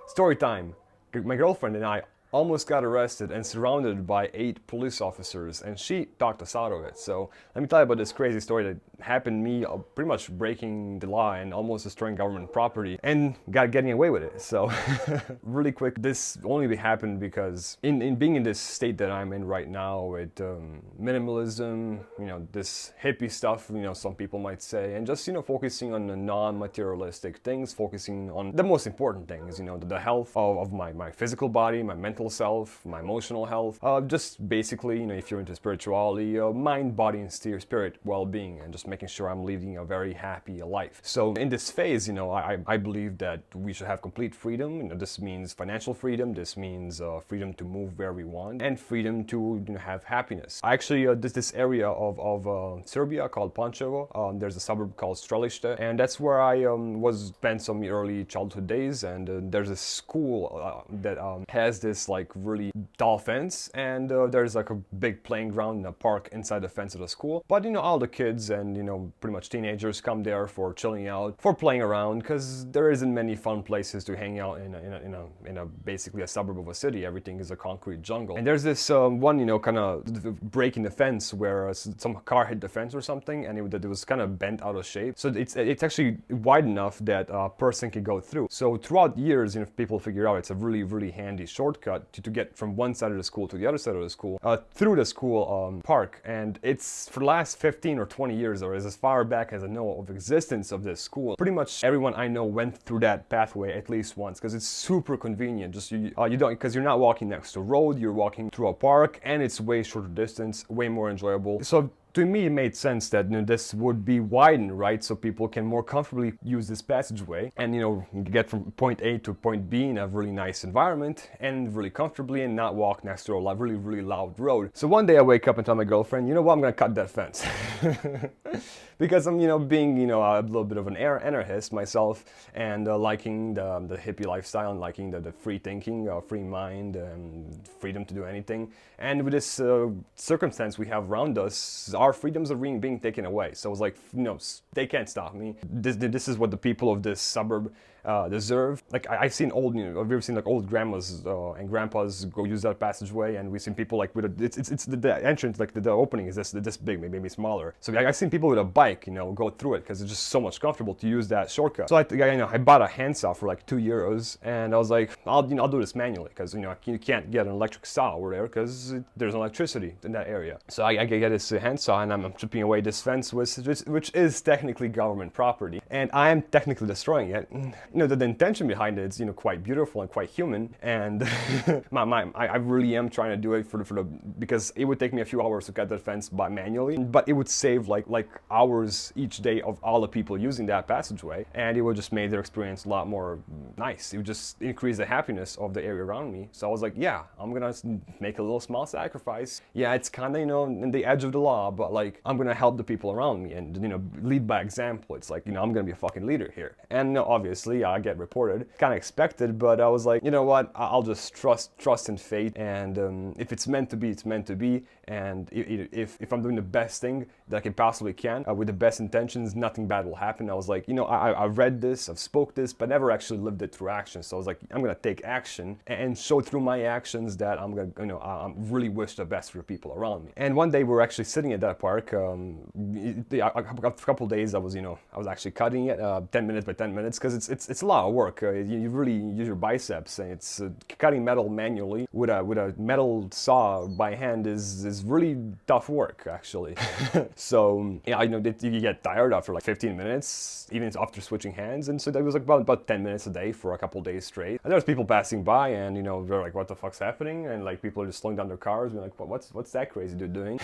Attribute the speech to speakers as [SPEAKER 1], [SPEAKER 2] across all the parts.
[SPEAKER 1] Storytime. My girlfriend and I almost got arrested and surrounded by 8 police officers, and she talked us out of it. So let me tell you about this crazy story that happened to me, pretty much breaking the law and almost destroying government property and getting away with it. So really quick, this only happened because in being in this state that I'm in right now with minimalism, this hippie stuff, some people might say, and just, focusing on the non-materialistic things, focusing on the most important things, the health of my physical body, my mental self, my emotional health, just basically, if you're into spirituality, mind, body, and spirit well-being, and just making sure I'm leading a very happy life. So in this phase, I believe that we should have complete freedom. This means financial freedom, this means freedom to move where we want, and freedom to have happiness. Actually, this area of Serbia called Pančevo, there's a suburb called Strelište, and that's where I spent some early childhood days, and there's a school that has this like really tall fence, and there's like a big playing ground and a park inside the fence of the school. But all the kids and pretty much teenagers come there for chilling out, for playing around, because there isn't many fun places to hang out in a basically a suburb of a city. Everything is a concrete jungle. And there's this one kind of break in the fence where some car hit the fence or something, and it was kind of bent out of shape. So it's actually wide enough that a person can go through. So throughout years, people figure out it's a really handy shortcut to get from one side of the school to the other side of the school through the school park. And it's for the last 15 or 20 years, or as far back as I know of existence of this school, pretty much everyone I know went through that pathway at least once, because it's super convenient. Just you don't, because you're not walking next to a road, you're walking through a park, and it's way shorter distance, way more enjoyable. So to me, it made sense that this would be widened, right? So people can more comfortably use this passageway and, get from point A to point B in a really nice environment and really comfortably, and not walk next to a really loud road. So one day I wake up and tell my girlfriend, I'm gonna cut that fence. Because I'm, being, a little bit of an anarchist myself, and liking the hippie lifestyle, and liking the free thinking, free mind, and freedom to do anything. And with this circumstance we have around us, our freedoms are being taken away. So I was like, they can't stop me. This is what the people of this suburb deserve. Like I've seen old, I've ever seen like old grandmas and grandpas go use that passageway, and we've seen people like with it's the entrance, like the opening is this big, maybe smaller. So I've seen people with a bike, go through it because it's just so much comfortable to use that shortcut. So I bought a handsaw for like €2, and I was like, I'll do this manually, because you can't get an electric saw over there because there's no electricity in that area. So I get this handsaw, and I'm chipping away this fence, which is technically government property, and I am technically destroying it. The intention behind it is quite beautiful and quite human, and I really am trying to do it for the because it would take me a few hours to cut that fence by manually, but it would save like hours each day of all the people using that passageway, and it would just make their experience a lot more nice. It would just increase the happiness of the area around me. So I was like, yeah, I'm gonna make a little small sacrifice. Yeah, it's kind of in the edge of the law, but like I'm gonna help the people around me and lead by example. It's like I'm gonna be a fucking leader here. And obviously I get reported, kind of expected, but I was like, what, I'll just trust in fate, and if it's meant to be, it's meant to be. And if I'm doing the best thing that I possibly can with the best intentions, nothing bad will happen. I was like, I've read this, I've spoke this, but never actually lived it through action. So I was like, I'm gonna take action and show through my actions that I'm gonna I really wish the best for the people around me. And one day we were actually sitting at that park. A couple of days I was actually cutting it 10 minutes by 10 minutes, because it's a lot of work. You really use your biceps, and it's cutting metal manually with a metal saw by hand is really tough work, actually. So you get tired after like 15 minutes, even after switching hands. And so that was like about 10 minutes a day for a couple of days straight. And there was people passing by, and they're like, what the fuck's happening? And like people are just slowing down their cars, and like, what's that crazy dude doing?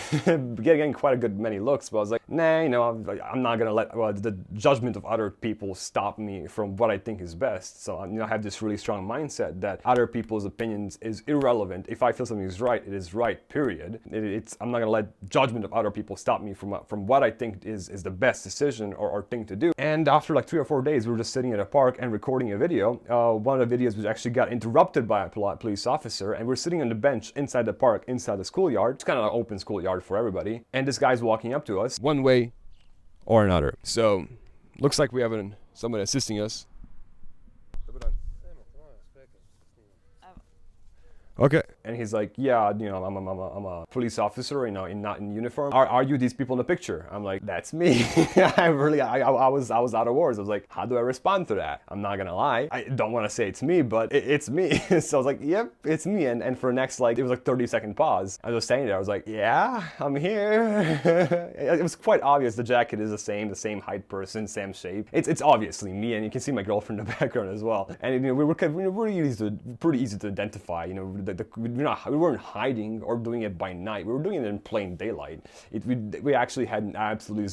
[SPEAKER 1] Getting quite a good many looks, but I was like, nah, I'm not gonna let the judgment of other people stop me from what I think is best. So I have this really strong mindset that other people's opinions is irrelevant. If I feel something is right, it is right, period. I'm not gonna let judgment of other people stop me from what I think is the best decision or thing to do. And after like 3 or 4 days, we were just sitting at a park and recording a video. One of the videos was actually got interrupted by a police officer, and we're sitting on the bench inside the park, inside the schoolyard. It's kind of an open schoolyard for everybody. And this guy's walking up to us, one way or another. So looks like we have someone assisting us. Okay. And he's like, yeah, I'm a police officer, not in uniform. Are you these people in the picture? I'm like, that's me. I was out of words. I was like, how do I respond to that? I'm not gonna lie. I don't want to say it's me, but it's me. So I was like, yep, it's me. And for the next, it was like 30-second pause. I was just standing there. I was like, yeah, I'm here. It was quite obvious. The jacket is the same height person, same shape. It's obviously me, and you can see my girlfriend in the background as well. And we were pretty easy to identify. We weren't hiding or doing it by night. We were doing it in plain daylight. We actually had absolutely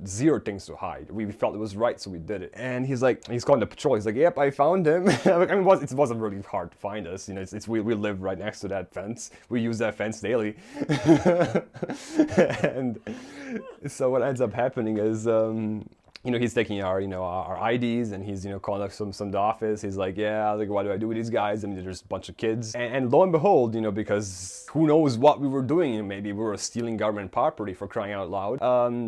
[SPEAKER 1] zero things to hide. We felt it was right, so we did it. And he's calling the patrol. He's like, yep, I found him. It wasn't really hard to find us. We live right next to that fence. We use that fence daily. And so what ends up happening is, he's taking our IDs, and he's calling us from the office. He's like, yeah, what do I do with these guys? I mean, there's a bunch of kids, and lo and behold, because who knows what we were doing? Maybe we were stealing government property, for crying out loud.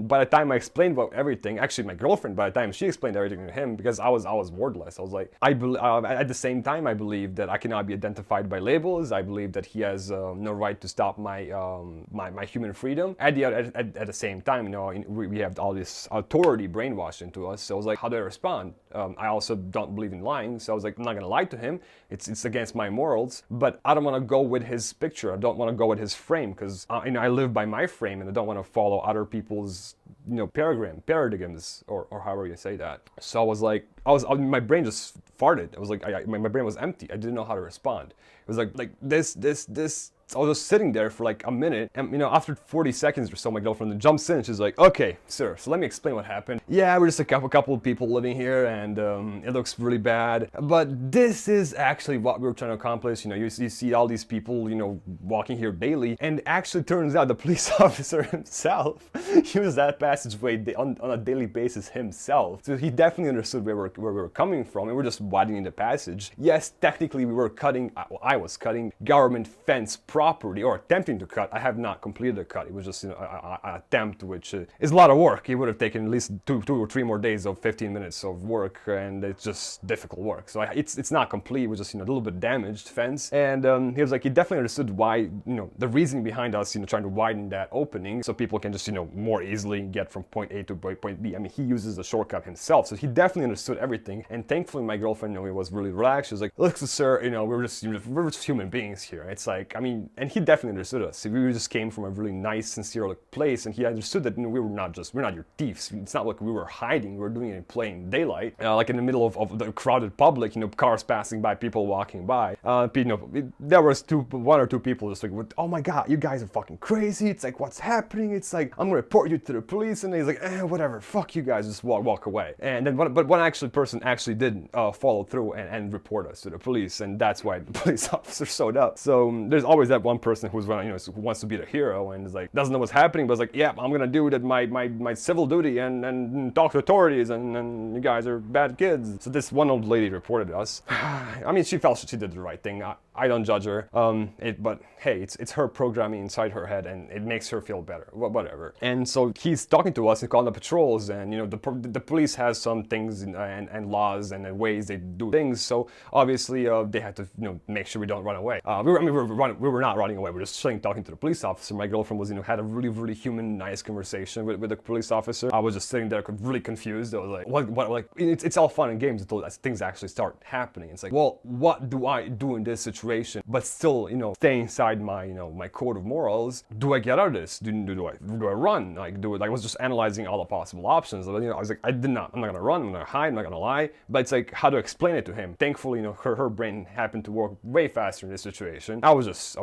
[SPEAKER 1] By the time I explained about everything, actually my girlfriend, by the time she explained everything to him, because I was wordless. I was like, at the same time, I believe that I cannot be identified by labels. I believe that he has no right to stop my human freedom. At the same time, we have all this authority brainwashed into us. So I was like, how do I respond? I also don't believe in lying, so I was like, I'm not gonna lie to him. It's against my morals, but I don't want to go with his picture. I don't want to go with his frame, because I live by my frame, and I don't want to follow other people's paradigms, or however you say that. So I was like, my brain just farted. I was like, my brain was empty. I didn't know how to respond. It was like this. I was just sitting there for like a minute, and after 40 seconds or so, my girlfriend jumps in and she's like, okay, sir, so let me explain what happened. Yeah, we're just a couple of people living here, and it looks really bad, but this is actually what we were trying to accomplish. You see all these people, walking here daily, and actually turns out the police officer himself uses that passageway on a daily basis himself. So he definitely understood where we were coming from, and we're just widening the passage. Yes, technically I was cutting government fence property, or attempting to cut. I have not completed the cut. It was just an attempt, which is a lot of work. It would have taken at least two or three more days of 15 minutes of work, and it's just difficult work. So it's not complete. It was just a little bit damaged fence. And he was like, he definitely understood why, the reasoning behind us, trying to widen that opening so people can just, more easily get from point A to point B. I mean, he uses the shortcut himself, so he definitely understood everything. And thankfully, my girlfriend, was really relaxed. She was like, look, sir, we're just human beings here. It's like, and he definitely understood us. We just came from a really nice, sincere place, and he understood that we're not your thieves. It's not like we were hiding. We were doing it in plain daylight, like in the middle of the crowded public. Cars passing by, people walking by. There was one or two people just like, oh my god, you guys are fucking crazy. It's like, what's happening? It's like, I'm gonna report you to the police. And he's like, whatever, fuck you guys, just walk away. And then but one person actually did follow through and report us to the police, and that's why the police officer showed up. So there's always that one person who wants to be the hero, and is like, doesn't know what's happening, but is like, yeah, I'm gonna do that, my civil duty, and talk to authorities, and you guys are bad kids. So this one old lady reported us. I mean, she felt she did the right thing. I don't judge her. But hey, it's her programming inside her head, and it makes her feel better. Whatever. And so he's talking to us and calling the patrols, and the police has some things and laws and ways they do things. So obviously they had to make sure we don't run away. We were not running away. We were just chilling, talking to the police officer. My girlfriend was had a really human, nice conversation with the police officer. I was just sitting there really confused. I was like, what? Like, it's all fun and games until things actually start happening. It's like, well, what do I do in this situation, but still, stay inside my, my code of morals? Do I get out of this? Do I run? Like, I was just analyzing all the possible options. I was like, I'm not gonna run. I'm not gonna hide. I'm not gonna lie. But it's like, how to explain it to him? Thankfully, her brain happened to work way faster in this situation. I was just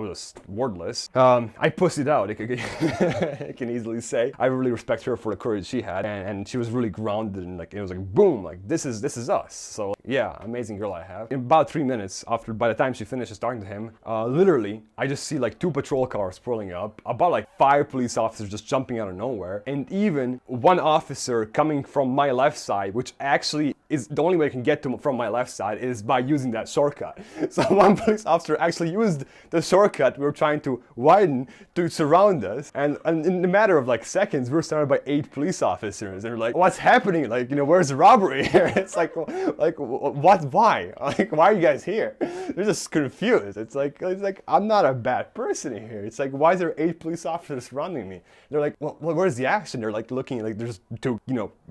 [SPEAKER 1] wordless. I pussied out. I can easily say. I really respect her for the courage she had, and she was really grounded, and it was like, boom, like this is us. So yeah, amazing girl I have. In about 3 minutes by the time she finishes talking to him, literally, I just see 2 patrol cars pulling up, about 5 police officers just jumping out of nowhere, and even one officer coming from my left side, which actually is the only way I can get to from my left side is by using that shortcut. So one police officer actually used the shortcut we were trying to widen to surround us, and in a matter of seconds, we were surrounded by 8 police officers, and we're like, what's happening? Where's the robbery here? It's like what? Why? Like, why are you guys here? They're just confused. It's like I'm not a bad person here. It's like, why is there 8 police officers surrounding me? They're like, well, where's the action? They're like looking like there's 2,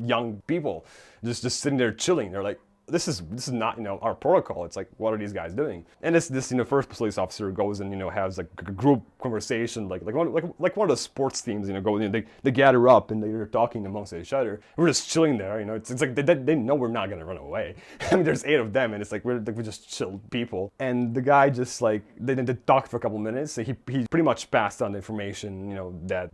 [SPEAKER 1] young people just sitting there chilling. They're like, this is not our protocol. It's like, what are these guys doing? And this first police officer goes and has like a group conversation like one of the sports teams they gather up and they're talking amongst each other. We're just chilling there. It's like they know we're not gonna run away. I mean, there's 8 of them and it's like we're just chill people. And the guy just like they talked for a couple minutes. So he pretty much passed on the information that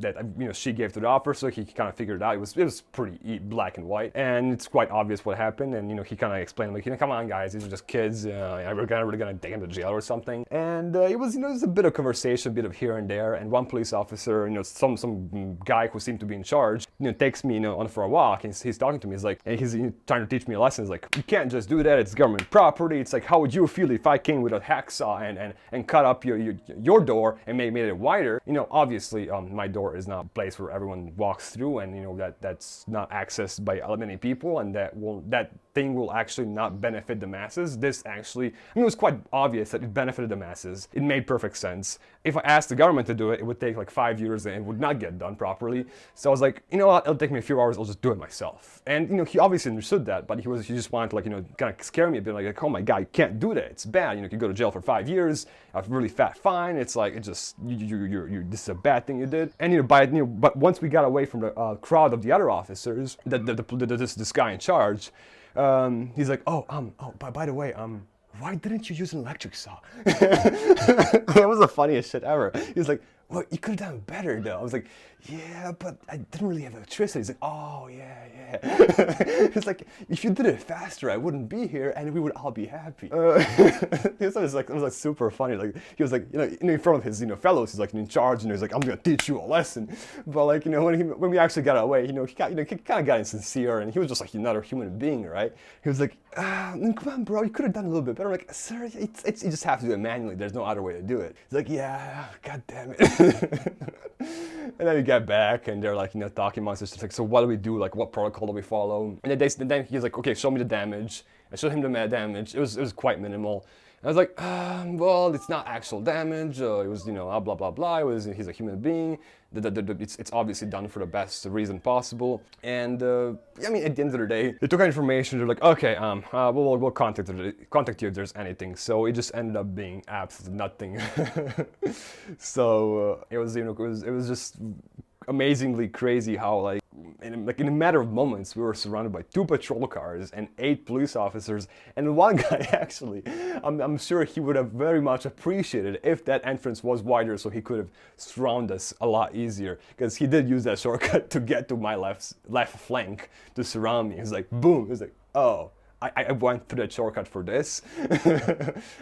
[SPEAKER 1] she gave to the officer. He kind of figured it out. It was pretty black and white, and it's quite obvious what happened. And he kind of explained like, come on guys, these are just kids. We're really gonna take them to jail or something. And it was it was a bit of conversation, a bit of here and there. And one police officer, some guy who seemed to be in charge, takes me on for a walk. And he's talking to me. He's like, and he's trying to teach me a lesson. He's like, you can't just do that. It's government property. It's like, how would you feel if I came with a hacksaw and cut up your door and made it wider? Obviously, my door is not a place where everyone walks through, and that's not accessed by many people, and that thing will actually not benefit the masses. This actually, it was quite obvious that it benefited the masses. It made perfect sense. If I asked the government to do it, it would take like 5 years and it would not get done properly. So I was like, what, it'll take me a few hours, I'll just do it myself. And he obviously understood that, but he just wanted to like, kind of scare me a bit, like, oh my God, you can't do that, it's bad. You could go to jail for 5 years, a really fat fine. It's like, it just, this is a bad thing you did. And but once we got away from the crowd of the other officers, this guy in charge, he's like, by the way, why didn't you use an electric saw? That was the funniest shit ever. He was like, well, you could have done better though. I was like, yeah, but I didn't really have electricity. He's like, oh yeah. It's like, if you did it faster, I wouldn't be here and we would all be happy. It was like super funny. Like he was like, in front of his fellows, he's like in charge, and he's like, I'm gonna teach you a lesson. But like when we actually got away, he kind of got insincere, and he was just like another human being, right? He was like, come on, bro, you could have done a little bit better. I'm like, sir, you just have to do it manually. There's no other way to do it. He's like, yeah, God damn it. And then we get back, and they're like, talking amongst us, like, so what do we do? Like, what protocol do we follow? And then he's like, okay, show me the damage. I showed him the damage. It was quite minimal. And I was like, well, it's not actual damage. It was, blah blah blah. He's a human being. It's obviously done for the best reason possible. And I mean, at the end of the day, they took our information. They're like, okay, we'll contact you if there's anything. So it just ended up being absolutely nothing. So it was just amazingly crazy how like in a matter of moments we were surrounded by 2 patrol cars and 8 police officers, and one guy actually, I'm sure he would have very much appreciated if that entrance was wider so he could have surrounded us a lot easier, because he did use that shortcut to get to my left flank to surround me. He's like, boom. He's like, oh, I went through that shortcut for this.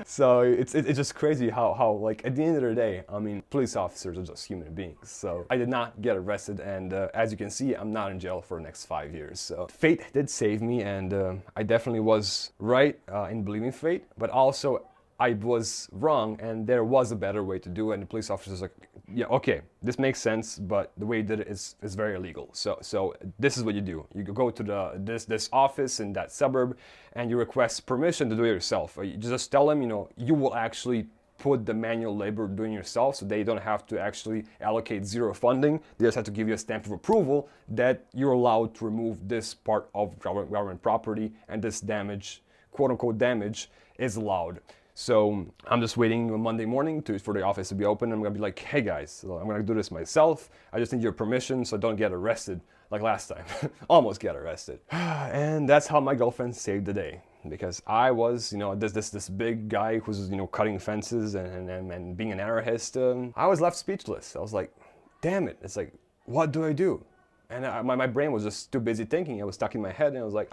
[SPEAKER 1] So it's just crazy how like at the end of the day, I mean, police officers are just human beings. So I did not get arrested, and as you can see, I'm not in jail for the next 5 years. So fate did save me, and I definitely was right in believing fate, but also I was wrong, and there was a better way to do it. And the police officer's like, yeah, okay, this makes sense, but the way you did it is very illegal. So this is what you do. You go to this office in that suburb, and you request permission to do it yourself. You just tell them, you will actually put the manual labor doing yourself, so they don't have to actually allocate 0 funding. They just have to give you a stamp of approval that you're allowed to remove this part of government property, and this damage, quote unquote damage, is allowed. So I'm just waiting on Monday morning for the office to be open. I'm gonna be like, hey guys, I'm gonna do this myself. I just need your permission so I don't get arrested like last time. Almost get arrested. And that's how my girlfriend saved the day, because I was, this big guy who's, cutting fences and being an anarchist. I was left speechless. I was like, damn it. It's like, what do I do? And my brain was just too busy thinking. I was stuck in my head, and I was like,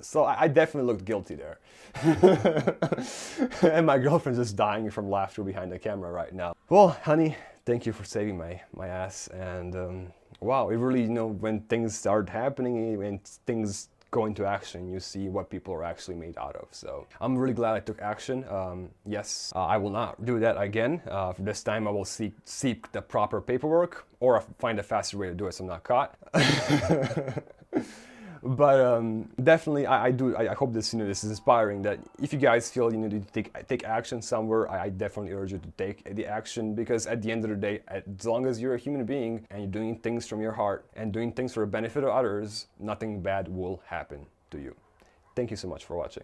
[SPEAKER 1] so I definitely looked guilty there. And my girlfriend's just dying from laughter behind the camera right now. Well, honey, thank you for saving my ass. And wow, it really, when things start happening, when things go into action, you see what people are actually made out of. So I'm really glad I took action. Yes, I will not do that again. For this time I will seek the proper paperwork, or find a faster way to do it so I'm not caught. But definitely, I hope this, this is inspiring. That if you guys feel you need to take action somewhere, I definitely urge you to take the action, because at the end of the day, as long as you're a human being and you're doing things from your heart and doing things for the benefit of others, nothing bad will happen to you. Thank you so much for watching.